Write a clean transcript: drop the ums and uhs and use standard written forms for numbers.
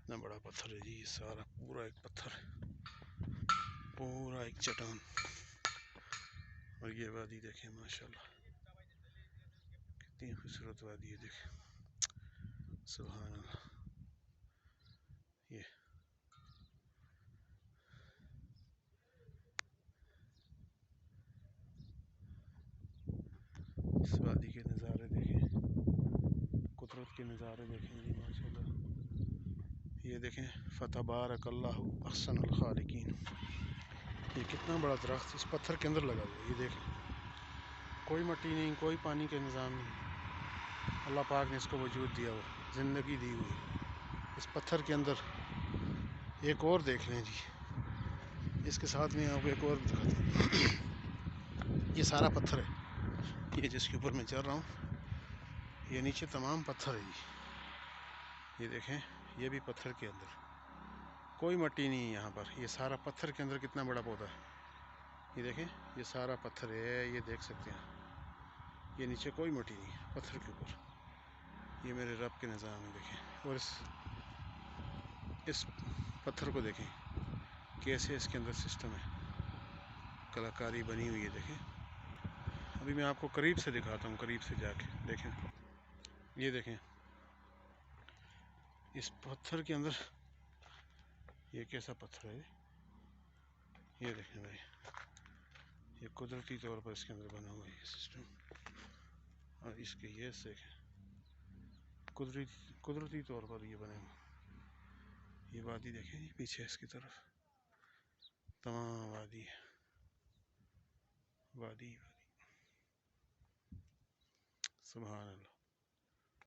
کتنا بڑا پتھر ہے جی، یہ سارا پورا ایک پتھر ہے، پورا ایک چٹان. اور یہ وادی دیکھیں ماشاءاللہ کتنی خوبصورت وادی ہے، دیکھیں سبحان اللہ. یہ اس وادی کے نظارے دیکھیں، قدرت کے نظارے دیکھیں جی ماشاءاللہ. یہ دیکھیں فتبارک اللہ احسن الخالقین. یہ کتنا بڑا درخت اس پتھر کے اندر لگا ہوا ہے، یہ دیکھیں کوئی مٹی نہیں، کوئی پانی کا نظام نہیں. اللہ پاک نے اس کو وجود دیا ہوا، زندگی دی ہوئی اس پتھر کے اندر. ایک اور دیکھ لیں جی، اس کے ساتھ میں آپ کو ایک اور دکھاتا ہوں. یہ سارا پتھر ہے، یہ جس کے اوپر میں چل رہا ہوں، یہ نیچے تمام پتھر ہے جی. یہ دیکھیں یہ بھی پتھر کے اندر، کوئی مٹی نہیں ہے یہاں پر. یہ سارا پتھر کے اندر کتنا بڑا پودا ہے، یہ دیکھیں یہ سارا پتھر ہے، یہ دیکھ سکتے ہیں. یہ نیچے کوئی مٹی نہیں، پتھر کے اوپر. یہ میرے رب کے نظام ہے دیکھیں. اور اس پتھر کو دیکھیں کیسے اس کے اندر سسٹم ہے، کلاکاری بنی ہوئی ہے دیکھیں. ابھی میں آپ کو قریب سے دکھاتا ہوں، قریب سے جا کے دیکھیں. یہ دیکھیں اس پتھر کے اندر یہ کیسا پتھر ہے، یہ دیکھیں بھائی، یہ قدرتی طور پر اس کے اندر بنا ہوا ہے یہ سسٹم. اور اس کے یہ دیکھیں قدرتی طور پر یہ بنے ہوئے. یہ وادی دیکھیں جی پیچھے اس کی طرف تمام وادی ہے، وادی سبحان اللہ.